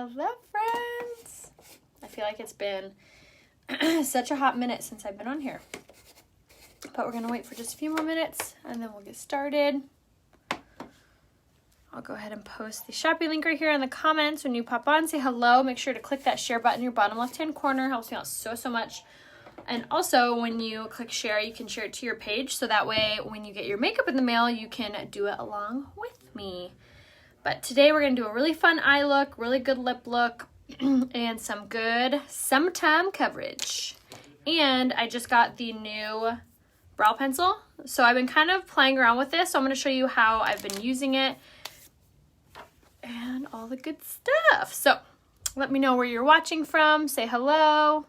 Hello, friends. I feel like it's been such a hot minute since I've been on here. But we're going to wait for just a few more minutes and then we'll get started. I'll go ahead and post the Shopee link right here in the comments. When you pop on, say hello. Make sure to click that share button in your bottom left-hand corner. It helps me out so much. And also, when you click share, you can share it to your page. So that way, when you get your makeup in the mail, you can do it along with me. But today, we're going to do a really fun eye look, really good lip look, and some good summertime coverage. And I just got the new brow pencil. So I've been kind of playing around with this. So I'm going to show you how I've been using it and all the good stuff. So let me know where you're watching from. Say hello.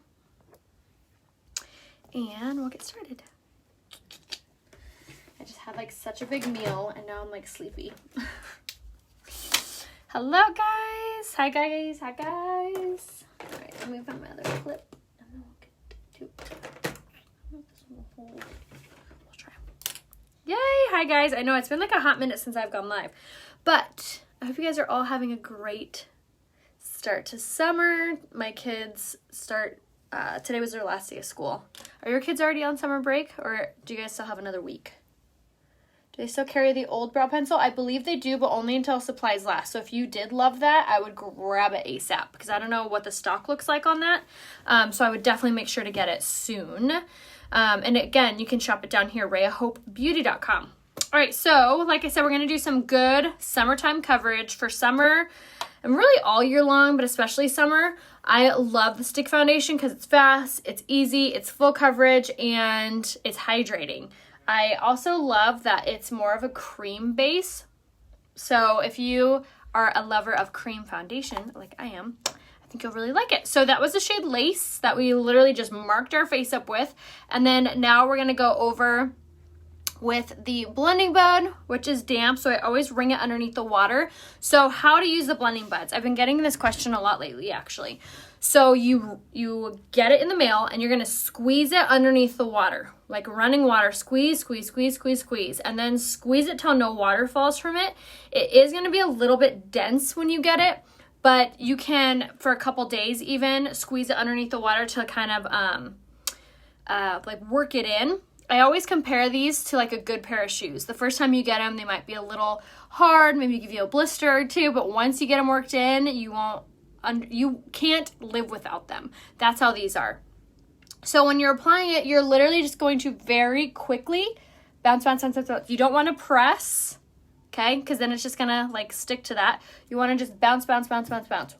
And we'll get started. I just had like such a big meal and now I'm like sleepy. Hello guys. Hi guys. Hi guys. All right, let me find my other clip and then we'll get to it. This one will hold. We'll try. Yay. Hi guys. I know it's been like a hot minute since I've gone live, but I hope you guys are all having a great start to summer. My kids start, today was their last day of school. Are your kids already on summer break or do you guys still have another week? Do they still carry the old brow pencil? I believe they do, but only until supplies last. So if you did love that, I would grab it ASAP because I don't know what the stock looks like on that. So I would definitely make sure to get it soon. And again, you can shop it down here, RheaHopeBeauty.com. All right, so like I said, we're going to do some good summertime coverage for summer and really all year long, but especially summer. I love the stick foundation because it's fast, it's easy, it's full coverage, and it's hydrating. I also love that it's more of a cream base. So if you are a lover of cream foundation, like I am, I think you'll really like it. So that was the shade Lace that we literally just marked our face up with. And then now we're going to go over with the blending bud, which is damp, so I always wring it underneath the water. So how to use the blending buds? I've been getting this question a lot lately, actually. So you get it in the mail and you're gonna squeeze it underneath the water, like running water, squeeze, and then squeeze it till no water falls from it. It is gonna be a little bit dense when you get it, but you can, for a couple days even, squeeze it underneath the water to kind of like work it in. I always compare these to like a good pair of shoes. The first time you get them, they might be a little hard, maybe give you a blister or two, but once you get them worked in, you can't live without them. That's how these are. So when you're applying it, you're literally just going to very quickly bounce. You don't want to press, okay? Because then it's just gonna like stick to that. You want to just bounce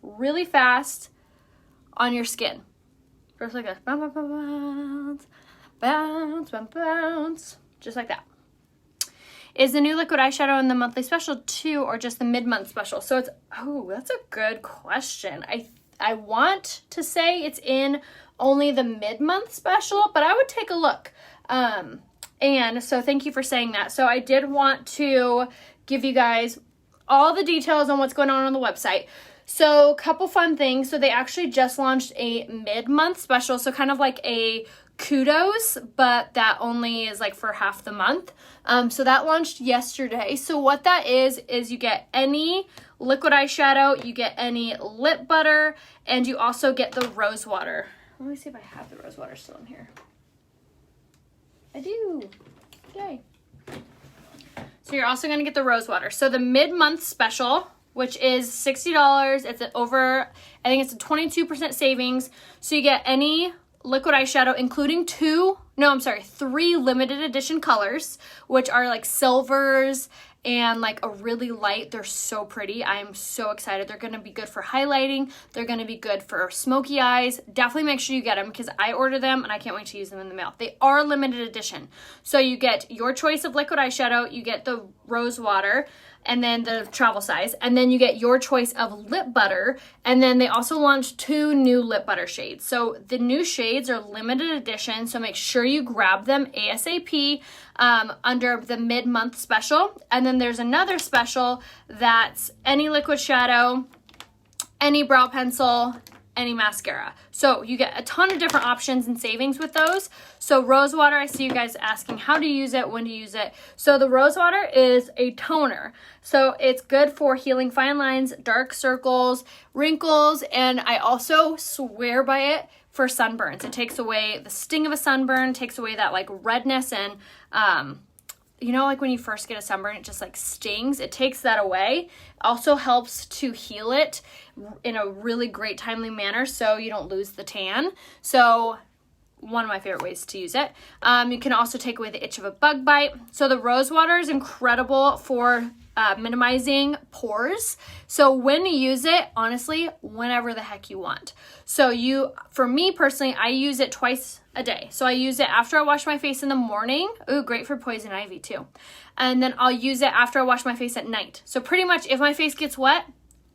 really fast on your skin. Just like this, bounce, just like that. Is the new liquid eyeshadow in the monthly special too, or just the mid-month special? So it's, oh, that's a good question. I want to say it's in only the mid-month special, but I would take a look. And so thank you for saying that. So I did want to give you guys all the details on what's going on the website. So a couple fun things. So they actually just launched a mid-month special, so kind of like a kudos, but that only is like for half the month. So that launched yesterday. So what that is you get any liquid eyeshadow, you get any lip butter, and you also get the rose water. Let me see if I have the rose water still in here. I do. Yay. So you're also going to get the rose water. So the mid-month special, which is $60, it's over, I think it's a 22% savings. So you get any liquid eyeshadow, including three limited edition colors, which are like silvers and like a really light. They're so pretty. I'm so excited. They're going to be good for highlighting. They're going to be good for smoky eyes. Definitely make sure you get them because I ordered them and I can't wait to use them in the mail. They are limited edition. So you get your choice of liquid eyeshadow, you get the rose water, and then the travel size, and then you get your choice of lip butter, and then they also launched 2 new lip butter shades. So the new shades are limited edition, so make sure you grab them ASAP under the mid-month special. And then there's another special that's any liquid shadow, any brow pencil, any mascara. So you get a ton of different options and savings with those. So rose water, I see you guys asking how to use it, when to use it. So the rose water is a toner. So it's good for healing fine lines, dark circles, wrinkles, and I also swear by it for sunburns. It takes away the sting of a sunburn, takes away that like redness and you know, like when you first get a sunburn, it just like stings. It takes that away. Also helps to heal it in a really great timely manner so you don't lose the tan. So one of my favorite ways to use it. You can also take away the itch of a bug bite. So the rose water is incredible for minimizing pores. So when you use it, honestly, whenever the heck you want. So for me personally, I use it twice a day. So I use it after I wash my face in the morning. Ooh, great for poison ivy too. And then I'll use it after I wash my face at night. So pretty much if my face gets wet,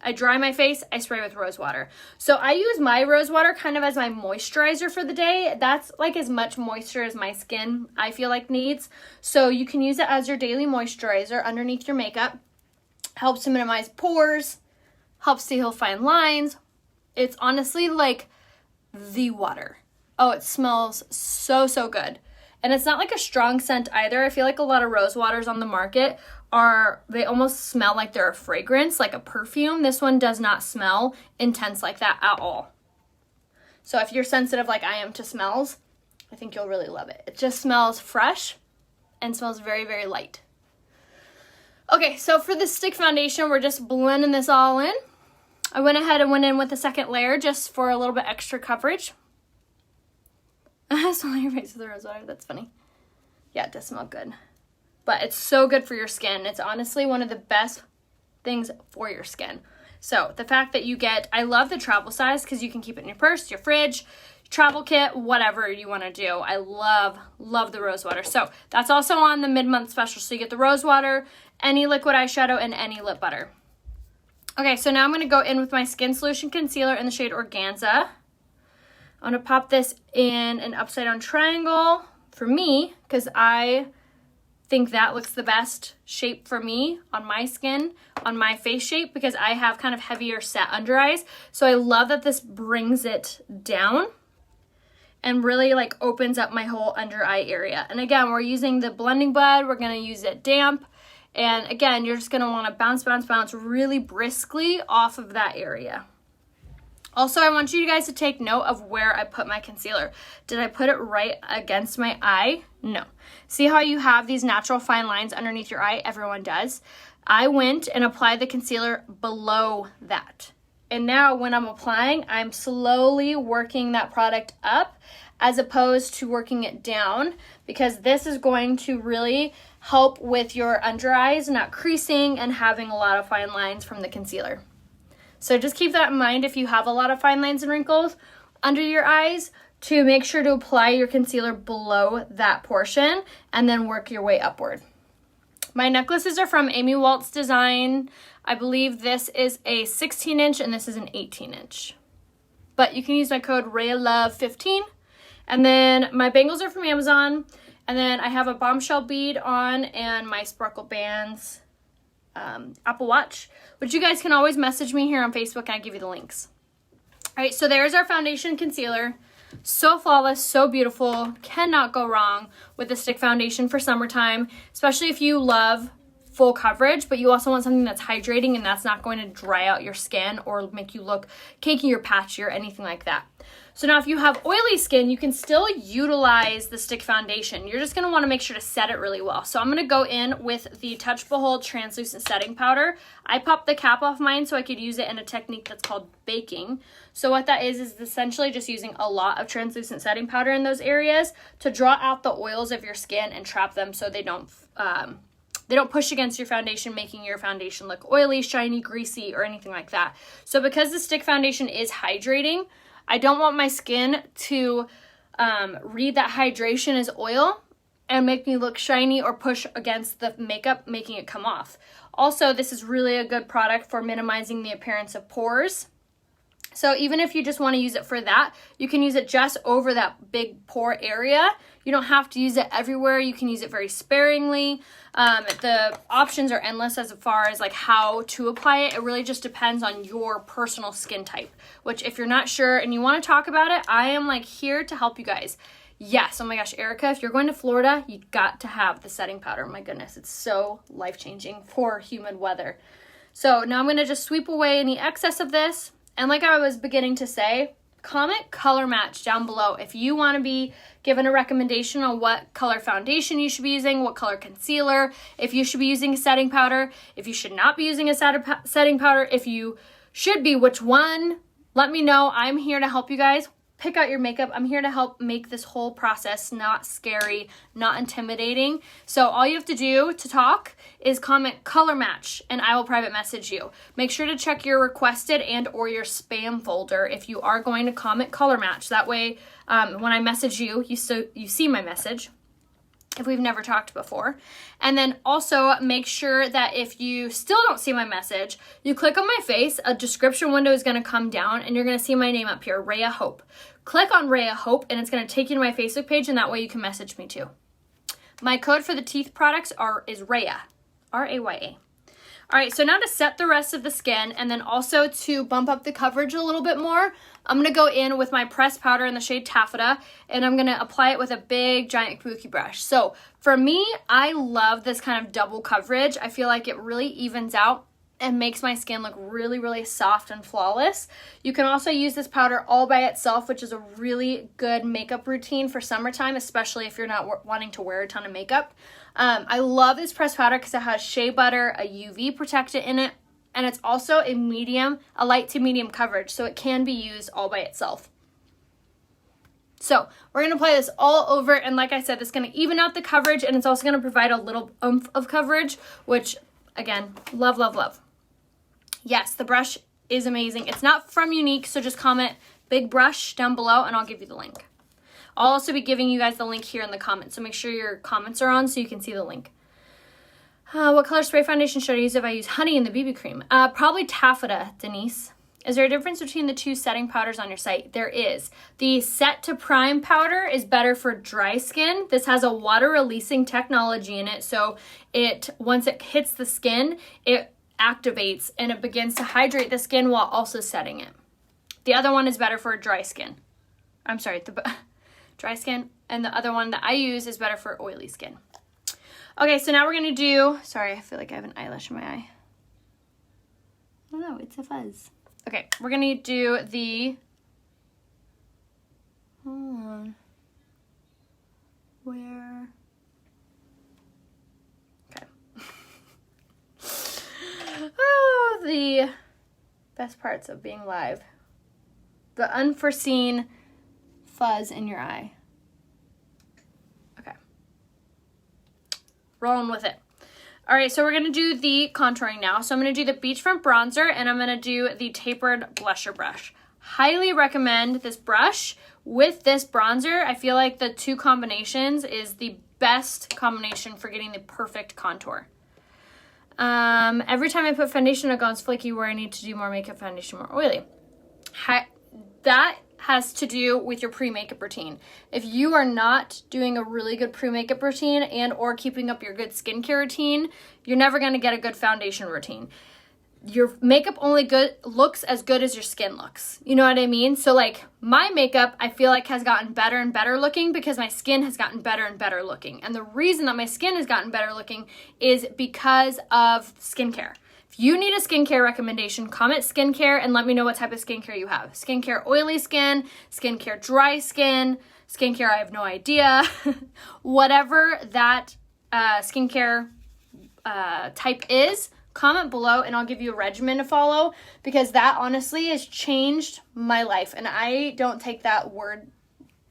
I dry my face, I spray with rose water. So I use my rose water kind of as my moisturizer for the day. That's like as much moisture as my skin I feel like needs. So you can use it as your daily moisturizer underneath your makeup. Helps to minimize pores, helps to heal fine lines. It's honestly like the water. Oh, it smells so, so good. And it's not like a strong scent either. I feel like a lot of rose waters on the market they almost smell like they're a fragrance, like a perfume. This one does not smell intense like that at all. So if you're sensitive like I am to smells, I think you'll really love it. It just smells fresh and smells very, very light. Okay, so for the stick foundation, we're just blending this all in. I went ahead and went in with a second layer just for a little bit extra coverage. Smell your face with the rose water. That's funny. Yeah, it does smell good. But it's so good for your skin. It's honestly one of the best things for your skin. So the fact that I love the travel size because you can keep it in your purse, your fridge, travel kit, whatever you want to do. I love the rose water. So that's also on the mid-month special. So you get the rose water, any liquid eyeshadow, and any lip butter. Okay, so now I'm going to go in with my Skin Solution Concealer in the shade Organza. I'm going to pop this in an upside down triangle for me because I think that looks the best shape for me on my skin, on my face shape, because I have kind of heavier set under eyes. So I love that this brings it down and really like opens up my whole under eye area. And again, we're using the blending bud. We're going to use it damp. And again, you're just going to want to bounce really briskly off of that area. Also, I want you guys to take note of where I put my concealer. Did I put it right against my eye? No. See how you have these natural fine lines underneath your eye? Everyone does. I went and applied the concealer below that. And now when I'm applying, I'm slowly working that product up as opposed to working it down, because this is going to really help with your under eyes not creasing and having a lot of fine lines from the concealer. So just keep that in mind if you have a lot of fine lines and wrinkles under your eyes, to make sure to apply your concealer below that portion and then work your way upward. My necklaces are from Amy Walt's design. I believe this is a 16 inch and this is an 18 inch. But you can use my code RAYLOVE15. And then my bangles are from Amazon. And then I have a bombshell bead on and my sparkle bands Apple Watch, which you guys can always message me here on Facebook and I give you the links. All right, so there's our foundation concealer. So flawless, so beautiful. Cannot go wrong with the stick foundation for summertime, especially if you love full coverage, but you also want something that's hydrating and that's not going to dry out your skin or make you look cakey or patchy or anything like that. So now if you have oily skin, you can still utilize the stick foundation. You're just going to want to make sure to set it really well. So I'm going to go in with the Touch Behold Translucent Setting Powder. I popped the cap off mine so I could use it in a technique that's called baking. So what that is essentially just using a lot of translucent setting powder in those areas to draw out the oils of your skin and trap them so they don't push against your foundation, making your foundation look oily, shiny, greasy, or anything like that. So because the stick foundation is hydrating, I don't want my skin to read that hydration as oil and make me look shiny or push against the makeup, making it come off. Also, this is really a good product for minimizing the appearance of pores So even if you just want to use it for that, you can use it just over that big pore area. You don't have to use it everywhere. You can use it very sparingly. The options are endless as far as like how to apply it. It really just depends on your personal skin type, which if you're not sure and you want to talk about it, I am like here to help you guys. Yes, oh my gosh, Erica, if you're going to Florida, you got to have the setting powder. My goodness, it's so life-changing for humid weather. So now I'm going to just sweep away any excess of this. And like I was beginning to say, comment color match down below. If you want to be given a recommendation on what color foundation you should be using, what color concealer, if you should be using a setting powder, if you should not be using a setting powder, if you should be, which one, let me know. I'm here to help you guys pick out your makeup. I'm here to help make this whole process not scary, not intimidating. So all you have to do to talk is comment color match and I will private message you. Make sure to check your requested and or your spam folder if you are going to comment color match. That way when I message you, you see my message if we've never talked before. And then also make sure that if you still don't see my message, you click on my face, a description window is going to come down and you're going to see my name up here, Rhea Hope. Click on Rhea Hope and it's going to take you to my Facebook page and that way you can message me too. My code for the teeth products is Rhea, R-A-Y-A. All right, so now to set the rest of the skin and then also to bump up the coverage a little bit more, I'm going to go in with my pressed powder in the shade Taffeta and I'm going to apply it with a big giant kabuki brush. So for me, I love this kind of double coverage. I feel like it really evens out and makes my skin look really, really soft and flawless. You can also use this powder all by itself, which is a really good makeup routine for summertime, especially if you're not wanting to wear a ton of makeup. I love this pressed powder because it has shea butter, a UV protectant in it, and it's also a light to medium coverage, so it can be used all by itself. So we're going to apply this all over, and like I said, it's going to even out the coverage, and it's also going to provide a little oomph of coverage, which, again, love, love, love. Yes, the brush is amazing. It's not from Unique, so just comment big brush down below, and I'll give you the link. I'll also be giving you guys the link here in the comments, so make sure your comments are on so you can see the link. What color spray foundation should I use if I use honey in the BB cream? Probably Taffeta, Denise. Is there a difference between the two setting powders on your site? There is. The Set to Prime powder is better for dry skin. This has a water releasing technology in it, so once it hits the skin, it activates and it begins to hydrate the skin while also setting it. The other one is better for dry skin. I'm sorry, dry skin, and the other one that I use is better for oily skin. Okay, so now we're going to do, sorry, I feel like I have an eyelash in my eye. Oh no, it's a fuzz. Okay, we're going to do the, hold on, where, okay. Oh, the best parts of being live. The unforeseen fuzz in your eye. Okay. Rolling with it. All right, so we're going to do the contouring now. So I'm going to do the Beachfront Bronzer, and I'm going to do the Tapered Blusher Brush. Highly recommend this brush with this bronzer. I feel like the two combinations is the best combination for getting the perfect contour. Every time I put foundation, it goes flaky where I need to do more makeup foundation, more oily. That has to do with your pre-makeup routine. If you are not doing a really good pre-makeup routine and or keeping up your good skincare routine, you're never going to get a good foundation routine. Your makeup only looks as good as your skin looks. You know what I mean? So like my makeup, I feel like has gotten better and better looking because my skin has gotten better and better looking. And the reason that my skin has gotten better looking is because of skincare. If you need a skincare recommendation, comment skincare and let me know what type of skincare you have. Skincare oily skin, skincare dry skin, skincare I have no idea. Whatever that skincare type is, comment below and I'll give you a regimen to follow because that honestly has changed my life and I don't take that word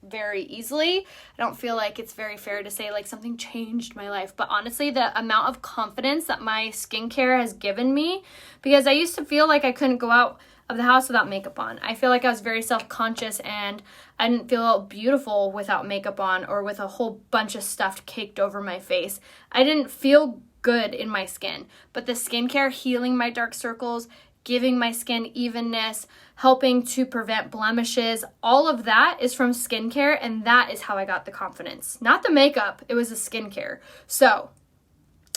very easily. I don't feel like it's very fair to say like something changed my life, but honestly the amount of confidence that my skincare has given me, because I used to feel like I couldn't go out of the house without makeup on. I feel like I was very self-conscious and I didn't feel beautiful without makeup on or with a whole bunch of stuff caked over my face. I didn't feel good in my skin, but the skincare healing my dark circles, giving my skin evenness, helping to prevent blemishes. All of that is from skincare, and that is how I got the confidence. Not the makeup, it was the skincare. So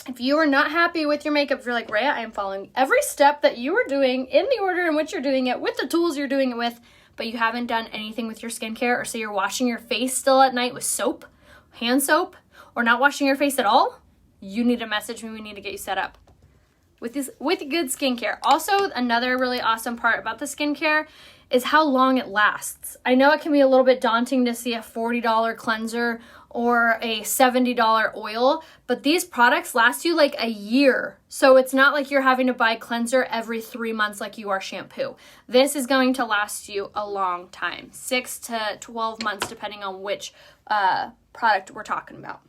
if you are not happy with your makeup, if you're like, Rhea, I am following every step that you are doing in the order in which you're doing it, with the tools you're doing it with, but you haven't done anything with your skincare, or say you're washing your face still at night with soap, hand soap, or not washing your face at all, you need to message me. We need to get you set up with good skincare. Also, another really awesome part about the skincare is how long it lasts. I know it can be a little bit daunting to see a $40 cleanser or a $70 oil, but these products last you like a year. So it's not like you're having to buy cleanser every 3 months like you are shampoo. This is going to last you a long time, 6 to 12 months, depending on which product we're talking about.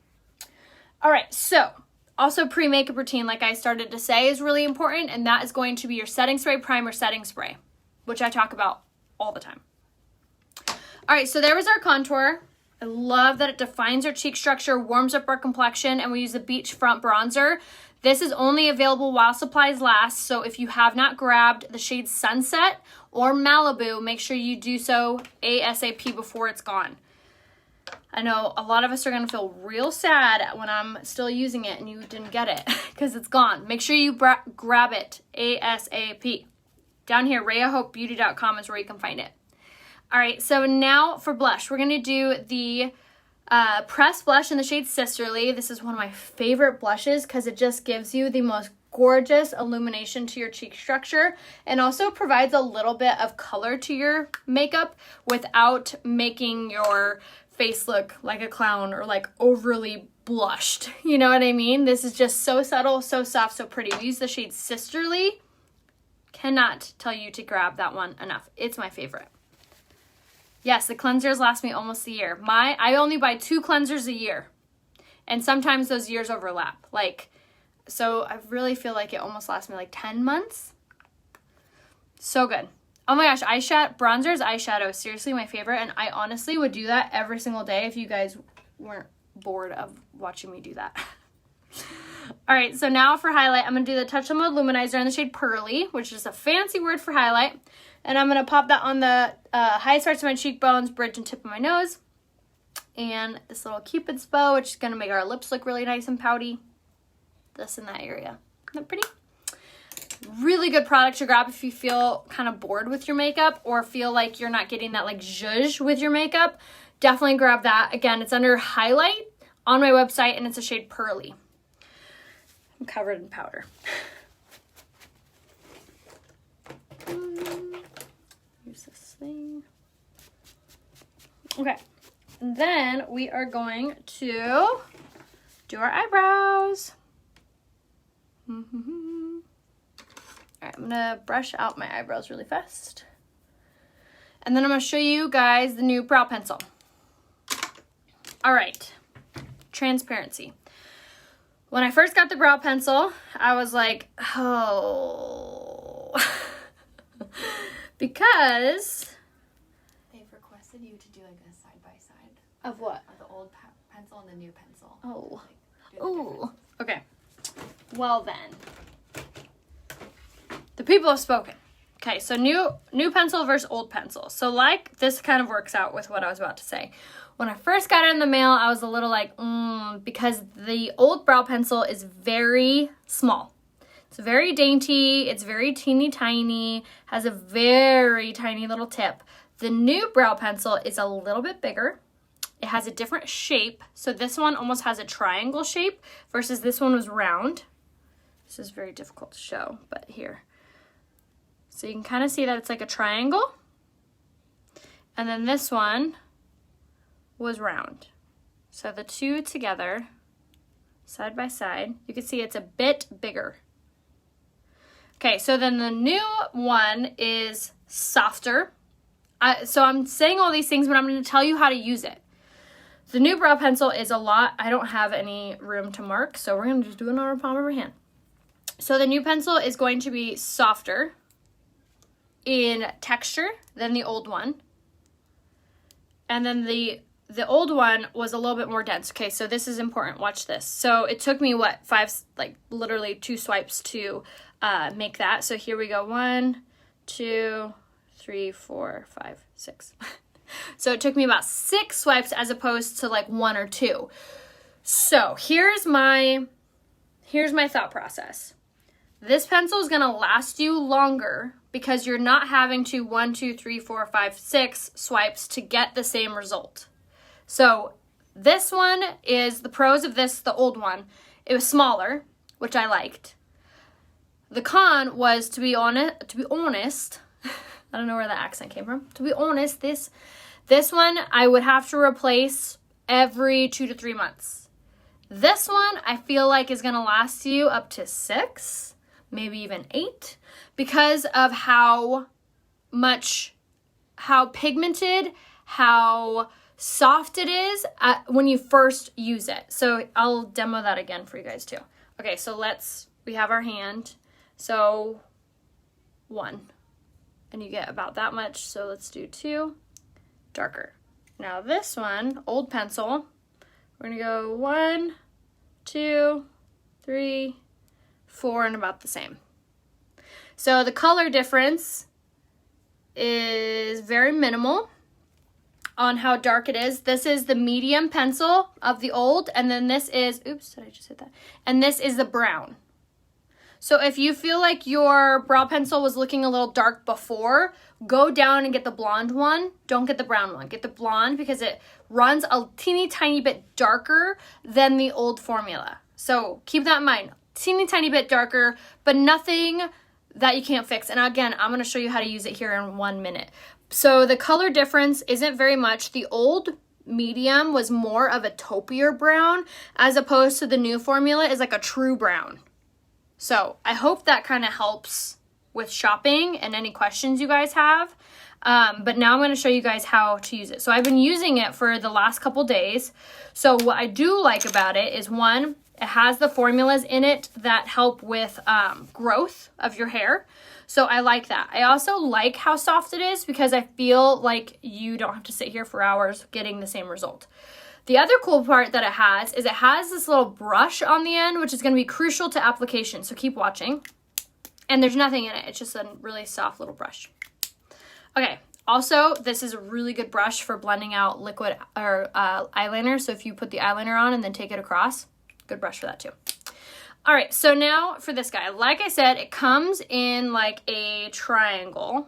All right, so also pre-makeup routine, like I started to say, is really important, and that is going to be your setting spray, primer, setting spray, which I talk about all the time. All right, so there was our contour. I love that it defines our cheek structure, warms up our complexion, and we use the Beachfront bronzer. This is only available while supplies last, so if you have not grabbed the shades Sunset or Malibu, make sure you do so ASAP before it's gone. I know a lot of us are going to feel real sad when I'm still using it and you didn't get it because it's gone. Make sure you grab it ASAP. Down here, RheaHopeBeauty.com is where you can find it. All right, so now for blush. We're going to do the pressed blush in the shade Sisterly. This is one of my favorite blushes because it just gives you the most gorgeous illumination to your cheek structure, and also provides a little bit of color to your makeup without making your face look like a clown or like overly blushed. You know what I mean? This is just so subtle, so soft, so pretty. We use the shade Sisterly. Cannot tell you to grab that one enough. It's my favorite. Yes, the cleansers last me almost a year. I only buy 2 cleansers a year, and sometimes those years overlap. So I really feel like it almost lasts me like 10 months. So good. Oh my gosh, bronzers, eyeshadow, seriously my favorite, and I honestly would do that every single day if you guys weren't bored of watching me do that. All right, so now for highlight, I'm going to do the Touch Mode Luminizer in the shade Pearly, which is a fancy word for highlight. And I'm going to pop that on the highest parts of my cheekbones, bridge and tip of my nose. And this little Cupid's bow, which is going to make our lips look really nice and pouty. This in that area. Isn't that pretty? Really good product to grab if you feel kind of bored with your makeup or feel like you're not getting that like zhuzh with your makeup. Definitely grab that. Again, it's under highlight on my website, and it's a shade Pearly. I'm covered in powder. Use this thing. Okay, and then we are going to do our eyebrows. All right, I'm gonna brush out my eyebrows really fast, and then I'm gonna show you guys the new brow pencil. All right, transparency. When I first got the brow pencil, I was like, oh, because they've requested you to do like a side-by-side. Of what? Of the old pencil and the new pencil. Oh. Like, Ooh. Okay. Well then, the people have spoken. Okay, so new pencil versus old pencil. So like this kind of works out with what I was about to say. When I first got it in the mail, I was a little like, because the old brow pencil is very small. It's very dainty, it's very teeny tiny, has a very tiny little tip. The new brow pencil is a little bit bigger. It has a different shape. So this one almost has a triangle shape versus this one was round. This is very difficult to show, but here. So you can kind of see that it's like a triangle. And then this one was round. So the two together, side by side, you can see it's a bit bigger. Okay, so then the new one is softer. So I'm saying all these things, but I'm going to tell you how to use it. The new brow pencil is a lot. I don't have any room to mark, so we're going to just do it on our palm of our hand. So the new pencil is going to be softer in texture than the old one. And then the the old one was a little bit more dense. Okay, so this is important. Watch this. So it took me, what, literally 2 swipes to make that. So here we go. 1, 2, 3, 4, 5, 6. So it took me about 6 swipes as opposed to like 1 or 2. So here's my thought process. This pencil is going to last you longer because you're not having to 1, 2, 3, 4, 5, 6 swipes to get the same result. So this one is the pros of this, the old one. It was smaller, which I liked. The con was, to be honest, I don't know where that accent came from. To be honest, this one I would have to replace every 2 to 3 months. This one I feel like is going to last you up to 6, maybe even 8, because of how pigmented, how soft it is when you first use it. So I'll demo that again for you guys too. Okay, so we have our hand. So 1, and you get about that much. So let's do 2, darker. Now this one, old pencil, we're gonna go 1, 2, 3, 4, and about the same. So the color difference is very minimal on how dark it is. This is the medium pencil of the old, and then this is, oops, did I just hit that? And this is the brown. So if you feel like your brow pencil was looking a little dark before, go down and get the blonde one. Don't get the brown one. Get the blonde because it runs a teeny tiny bit darker than the old formula. So keep that in mind. Teeny tiny bit darker, but nothing that you can't fix. And again, I'm going to show you how to use it here in 1 minute. So the color difference isn't very much. The old medium was more of a taupier brown as opposed to the new formula is like a true brown. So I hope that kind of helps with shopping and any questions you guys have. But now I'm going to show you guys how to use it. So I've been using it for the last couple days. So what I do like about it is, 1, it has the formulas in it that help with growth of your hair. So I like that. I also like how soft it is because I feel like you don't have to sit here for hours getting the same result. The other cool part that it has is it has this little brush on the end, which is going to be crucial to application. So keep watching. And there's nothing in it. It's just a really soft little brush. Okay. Also, this is a really good brush for blending out liquid or eyeliner. So if you put the eyeliner on and then take it across, good brush for that too. All right, so now for this guy. Like I said, it comes in like a triangle.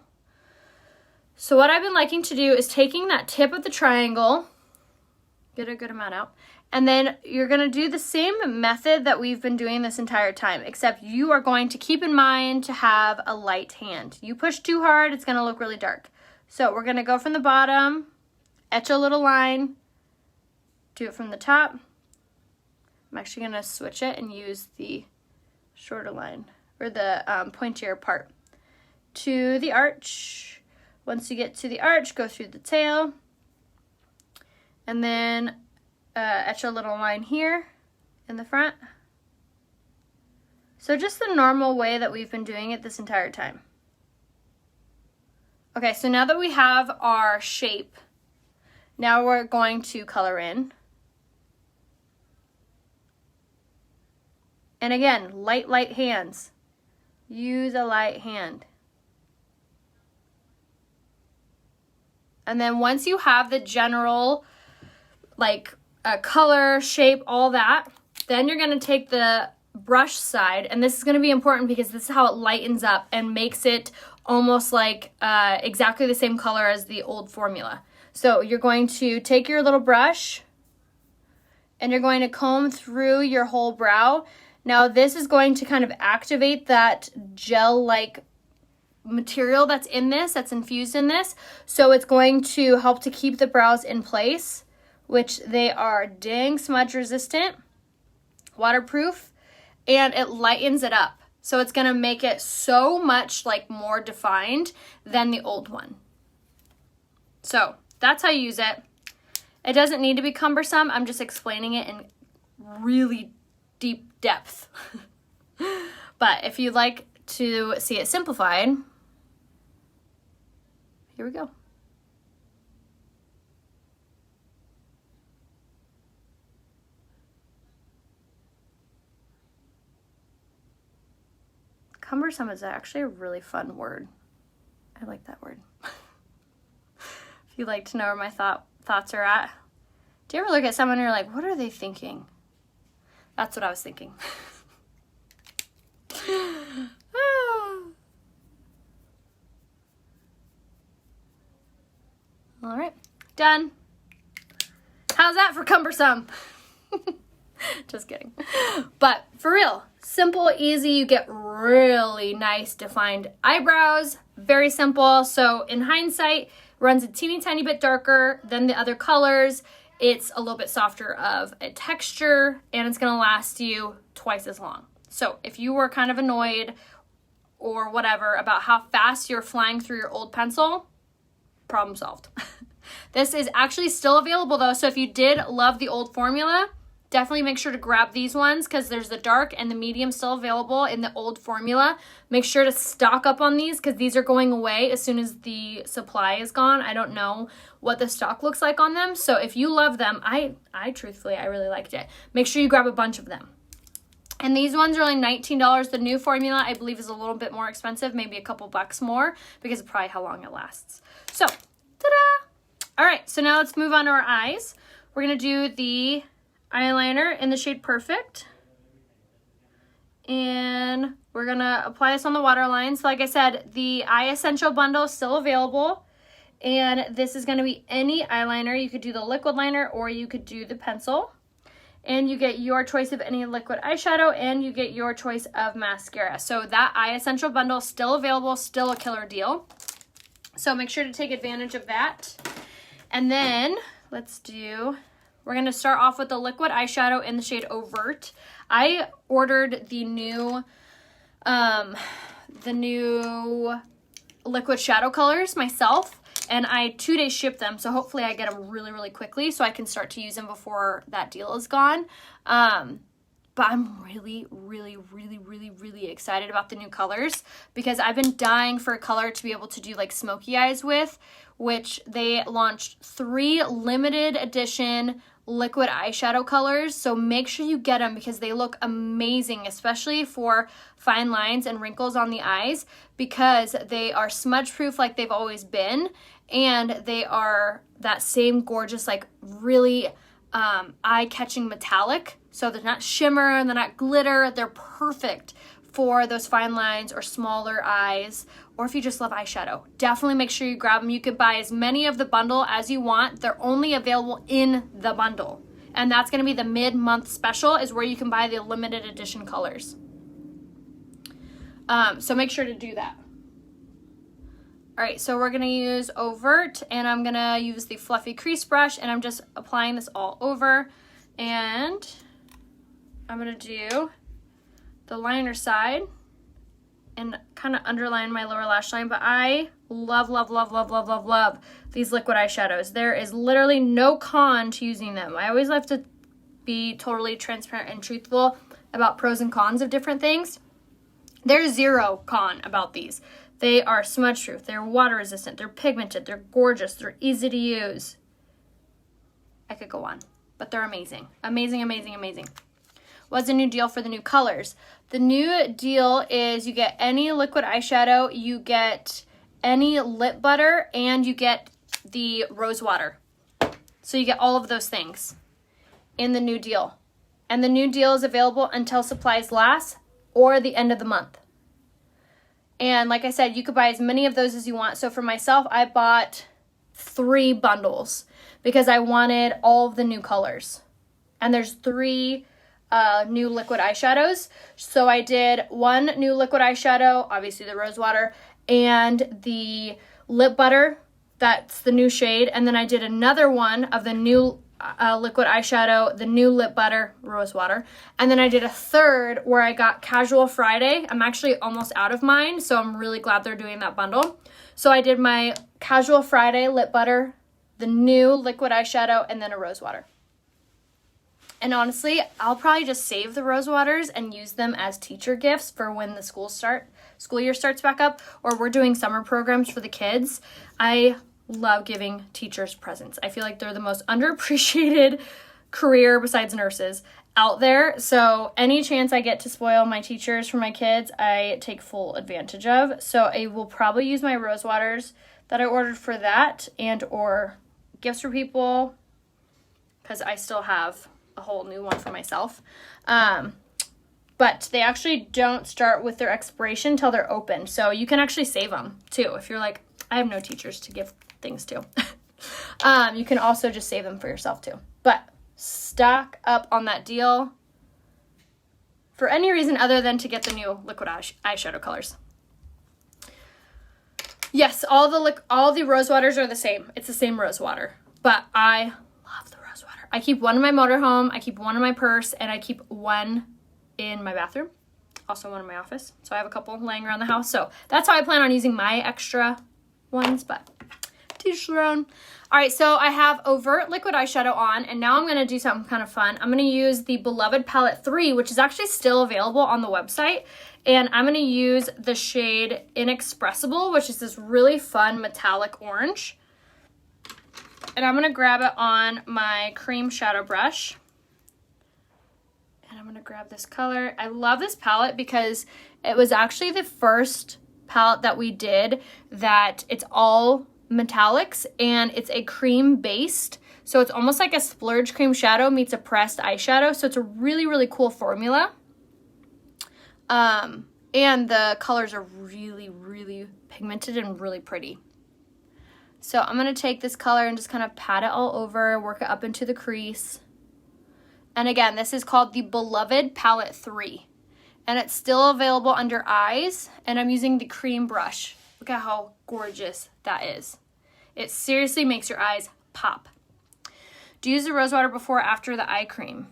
So what I've been liking to do is taking that tip of the triangle, get a good amount out, and then you're going to do the same method that we've been doing this entire time, except you are going to keep in mind to have a light hand. You push too hard, it's going to look really dark. So we're going to go from the bottom, etch a little line, do it from the top. I'm actually going to switch it and use the shorter line, or the pointier part, to the arch. Once you get to the arch, go through the tail, and then etch a little line here in the front. So just the normal way that we've been doing it this entire time. Okay, so now that we have our shape, now we're going to color in. And again, light hands. Use a light hand. And then once you have the general, like, color, shape, all that, then you're going to take the brush side, and this is going to be important because this is how it lightens up and makes it almost like exactly the same color as the old formula. So you're going to take your little brush, and you're going to comb through your whole brow. Now this is going to kind of activate that gel-like material that's in this, that's infused in this. So it's going to help to keep the brows in place, which they are dang smudge resistant, waterproof, and it lightens it up. So it's going to make it so much like more defined than the old one. So that's how you use it. It doesn't need to be cumbersome. I'm just explaining it in really deep depth. But if you'd like to see it simplified, here we go. Cumbersome is actually a really fun word. I like that word. If you'd like to know where my thoughts are at. Do you ever look at someone and you're like, what are they thinking? That's what I was thinking. All right, done. How's that for cumbersome? Just kidding. But for real, simple, easy. You get really nice defined eyebrows. Very simple. So in hindsight, runs a teeny tiny bit darker than the other colors. It's a little bit softer of a texture, and it's going to last you twice as long. So if you were kind of annoyed or whatever about how fast you're flying through your old pencil, problem solved. This is actually still available though. So if you did love the old formula, definitely make sure to grab these ones because there's the dark and the medium still available in the old formula. Make sure to stock up on these because these are going away as soon as the supply is gone. I don't know what the stock looks like on them. So if you love them, I truthfully, I really liked it. Make sure you grab a bunch of them. And these ones are only $19. The new formula, I believe, is a little bit more expensive, maybe a couple bucks more because of probably how long it lasts. So, ta-da! All right, so now let's move on to our eyes. We're going to do the eyeliner in the shade Perfect. And we're going to apply this on the waterline. So like I said, the Eye Essential bundle is still available. And this is going to be any eyeliner. You could do the liquid liner or you could do the pencil. And you get your choice of any liquid eyeshadow and you get your choice of mascara. So that Eye Essential bundle is still available, still a killer deal. So make sure to take advantage of that. And then we're going to start off with the liquid eyeshadow in the shade Overt. I ordered the new liquid shadow colors myself, and I 2-day shipped them. So hopefully I get them really, really quickly so I can start to use them before that deal is gone. But I'm really, really, really, really, really excited about the new colors because I've been dying for a color to be able to do like smoky eyes with, which they launched 3 limited edition liquid eyeshadow colors. So make sure you get them because they look amazing, especially for fine lines and wrinkles on the eyes because they are smudge proof like they've always been. And they are that same gorgeous, like really eye-catching metallic. So they're not shimmer and they're not glitter. They're perfect for those fine lines or smaller eyes, or if you just love eyeshadow. Definitely make sure you grab them. You can buy as many of the bundle as you want. They're only available in the bundle. And that's going to be the mid-month special is where you can buy the limited edition colors. So make sure to do that. All right, so we're going to use Overt, and I'm going to use the fluffy crease brush, and I'm just applying this all over. And I'm going to do the liner side and kind of underline my lower lash line. But I love, love, love, love, love, love, love these liquid eyeshadows. There is literally no con to using them. I always like to be totally transparent and truthful about pros and cons of different things. There's zero con about these. They are smudge proof, they're water resistant, they're pigmented, they're gorgeous, they're easy to use. I could go on, but they're amazing. Amazing, amazing, amazing. What's the new deal for the new colors? The new deal is you get any liquid eyeshadow, you get any lip butter, and you get the rose water. So you get all of those things in the new deal. And the new deal is available until supplies last or the end of the month. And like I said, you could buy as many of those as you want. So for myself, I bought 3 bundles because I wanted all of the new colors. And there's 3 new liquid eyeshadows. So I did 1 new liquid eyeshadow, obviously the rose water, and the lip butter. That's the new shade. And then I did another one of the new liquid eyeshadow, the new lip butter, rose water. And then I did a 3rd where I got Casual Friday. I'm actually almost out of mine, so I'm really glad they're doing that bundle. So I did my Casual Friday lip butter, the new liquid eyeshadow, and then a rose water. And honestly, I'll probably just save the rose waters and use them as teacher gifts for when the school year starts back up, or we're doing summer programs for the kids. I love giving teachers presents. I feel like they're the most underappreciated career besides nurses, out there. So any chance I get to spoil my teachers for my kids, I take full advantage of. So I will probably use my rose waters that I ordered for that, and or gifts for people, because I still have a whole new one for myself. But they actually don't start with their expiration until they're open. So you can actually save them too. If you're like, I have no teachers to give things to. You can also just save them for yourself too. But stock up on that deal for any reason other than to get the new liquid eyeshadow colors. Yes, all the rose waters are the same. It's the same rose water. But I love the rose water. I keep one in my motorhome, I keep one in my purse, and I keep one in my bathroom. Also one in my office. So I have a couple laying around the house. So that's how I plan on using my extra ones, but to each their own. All right, so I have overt liquid eyeshadow on, and now I'm going to do something kind of fun. I'm going to use the Beloved Palette 3, which is actually still available on the website, and I'm going to use the shade Inexpressible, which is this really fun metallic orange. And I'm going to grab it on my cream shadow brush. And I'm going to grab this color. I love this palette because it was actually the first palette that we did that it's all metallics, and it's a cream based, so it's almost like a splurge cream shadow meets a pressed eyeshadow. So it's a really, really cool formula, and the colors are really, really pigmented and really pretty. So I'm going to take this color and just kind of pat it all over, work it up into the crease. And again, this is called the Beloved Palette 3, and it's still available under eyes, and I'm using the cream brush. Look at how gorgeous that is. It seriously makes your eyes pop. Do you use the rose water before or after the eye cream?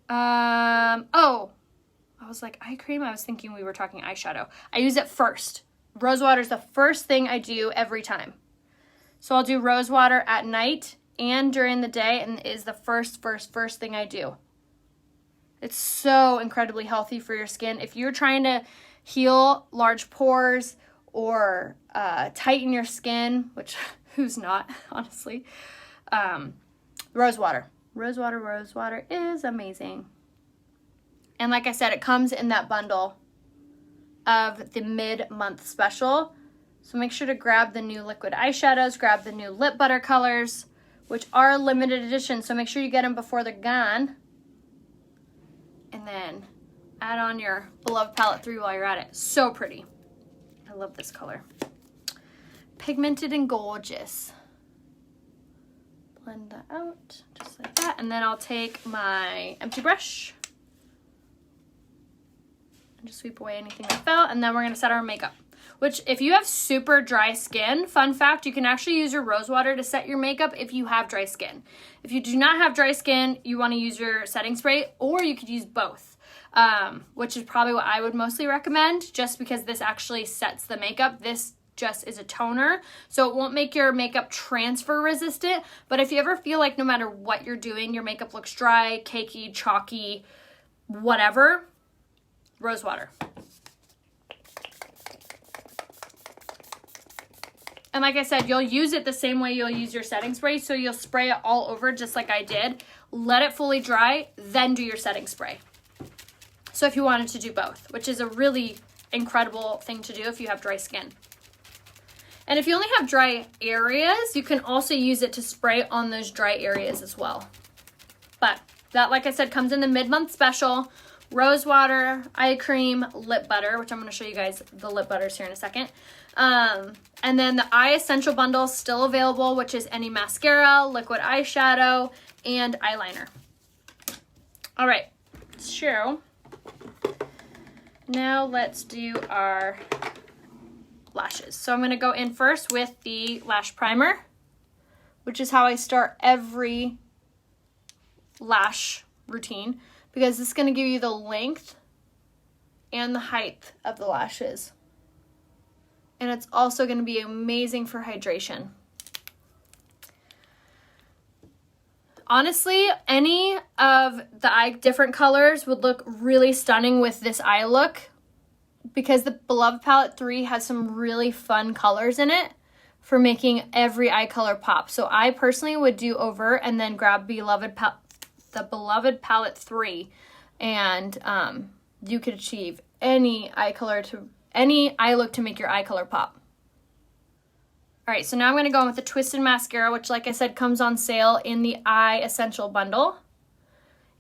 Oh, I was like eye cream? I was thinking we were talking eyeshadow. I use it first. Rose water is the first thing I do every time. So I'll do rose water at night and during the day, and it is the first thing I do. It's so incredibly healthy for your skin. If you're trying to heal large pores or tighten your skin, which who's not, honestly, rose water is amazing. And like I said, it comes in that bundle of the mid-month special. So make sure to grab the new liquid eyeshadows, grab the new lip butter colors, which are limited edition, so make sure you get them before they're gone. And then add on your Beloved Palette 3 while you're at it. So pretty. I love this color. Pigmented and gorgeous. Blend that out just like that. And then I'll take my empty brush and just sweep away anything that fell. And then we're going to set our makeup. Which, if you have super dry skin, fun fact, you can actually use your rose water to set your makeup if you have dry skin. If you do not have dry skin, you want to use your setting spray, or you could use both, which is probably what I would mostly recommend, just because this actually sets the makeup. This just is a toner, so it won't make your makeup transfer resistant. But if you ever feel like no matter what you're doing, your makeup looks dry, cakey, chalky, whatever, rose water. And like I said, you'll use it the same way you'll use your setting spray. So you'll spray it all over just like I did. Let it fully dry, then do your setting spray. So if you wanted to do both, which is a really incredible thing to do if you have dry skin. And if you only have dry areas, you can also use it to spray on those dry areas as well. But that, like I said, comes in the mid-month special. Rose water, eye cream, lip butter, which I'm going to show you guys the lip butters here in a second. And then the eye essential bundle is still available, which is any mascara, liquid eyeshadow, and eyeliner. All right, so now let's do our lashes. So I'm going to go in first with the lash primer, which is how I start every lash routine, because this is going to give you the length and the height of the lashes. And it's also going to be amazing for hydration. Honestly, any of the eye different colors would look really stunning with this eye look, because the Beloved Palette 3 has some really fun colors in it for making every eye color pop. So I personally would do over and then grab Beloved the Beloved Palette 3, and you could achieve any eye look to make your eye color pop. All right, so now I'm going to go in with the Twisted Mascara, which, like I said, comes on sale in the Eye Essential Bundle.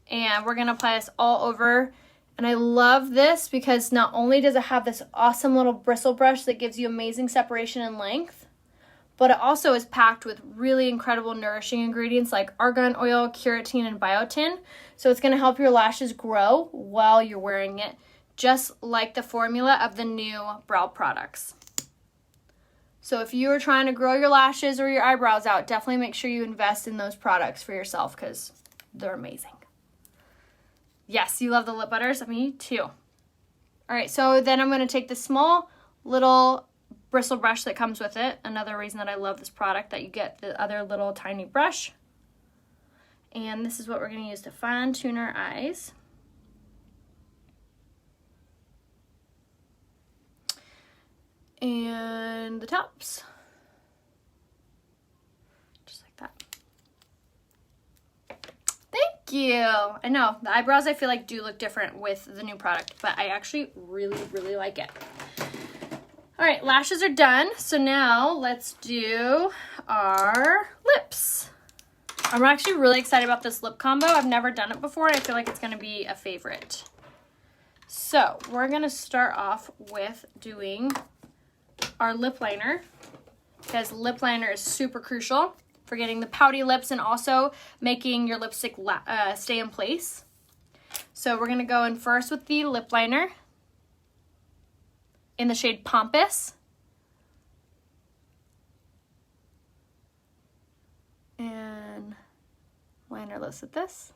And we're going to apply this all over. And I love this because not only does it have this awesome little bristle brush that gives you amazing separation and length, but it also is packed with really incredible nourishing ingredients like argan oil, keratin, and biotin. So it's going to help your lashes grow while you're wearing it, just like the formula of the new brow products. So if you are trying to grow your lashes or your eyebrows out, definitely make sure you invest in those products for yourself because they're amazing. Yes, you love the lip butters? Me too. All right, so then I'm going to take the small little bristle brush that comes with it. Another reason that I love this product, that you get the other little tiny brush. And this is what we're going to use to fine tune our eyes. And the tops. Just like that. Thank you. I know, the eyebrows I feel like do look different with the new product, but I actually really, really like it. All right, lashes are done. So now let's do our lips. I'm actually really excited about this lip combo. I've never done it before, and I feel like it's gonna be a favorite. So we're gonna start off with doing our lip liner, because lip liner is super crucial for getting the pouty lips and also making your lipstick stay in place. So we're gonna go in first with the lip liner in the shade Pompous. And line our lips with this.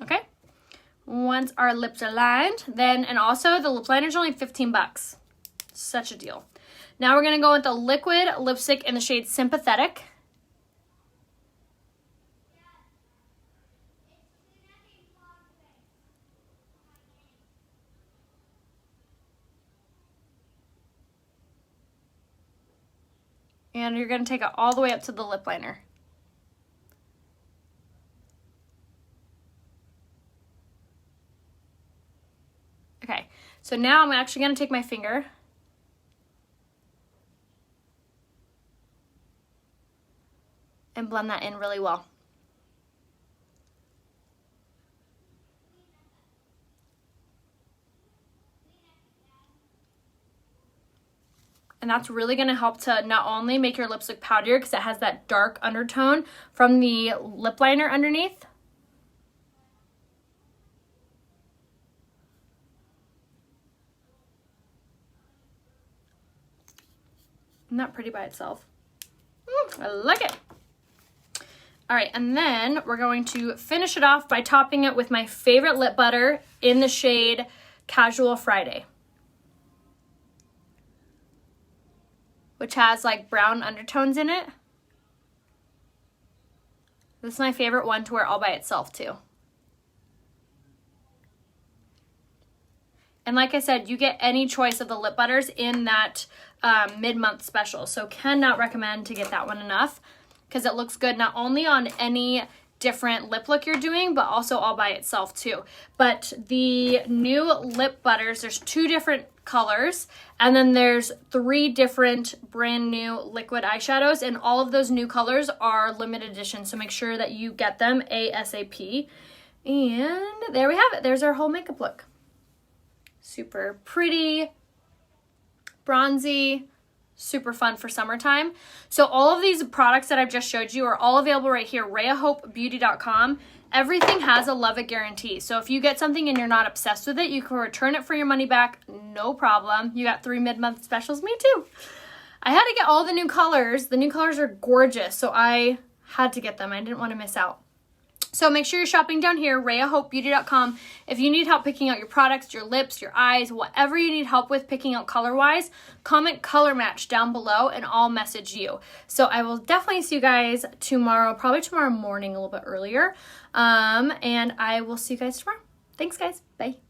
Okay, once our lips are lined, and also the lip liner is only 15 bucks. Such a deal. Now we're gonna go with the liquid lipstick in the shade Sympathetic. And you're gonna take it all the way up to the lip liner. Okay, so now I'm actually gonna take my finger and blend that in really well. And that's really gonna help to not only make your lips look powderier because it has that dark undertone from the lip liner underneath, isn't that pretty by itself? I like it. All right, and then we're going to finish it off by topping it with my favorite lip butter in the shade Casual Friday, which has like brown undertones in it. This is my favorite one to wear all by itself too. And like I said, you get any choice of the lip butters in that mid-month special. So cannot recommend to get that one enough because it looks good not only on any different lip look you're doing, but also all by itself too. But the new lip butters, there's 2 different colors, and then there's 3 different brand new liquid eyeshadows, and all of those new colors are limited edition. So make sure that you get them ASAP. And there we have it. There's our whole makeup look. Super pretty, bronzy, super fun for summertime. So all of these products that I've just showed you are all available right here, RheaHopeBeauty.com. Everything has a love it guarantee. So if you get something and you're not obsessed with it, you can return it for your money back, no problem. You got 3 mid-month specials, me too. I had to get all the new colors. The new colors are gorgeous, so I had to get them. I didn't want to miss out. So make sure you're shopping down here, RheaHopeBeauty.com. If you need help picking out your products, your lips, your eyes, whatever you need help with picking out color-wise, comment color match down below and I'll message you. So I will definitely see you guys tomorrow, probably tomorrow morning a little bit earlier. And I will see you guys tomorrow. Thanks, guys. Bye.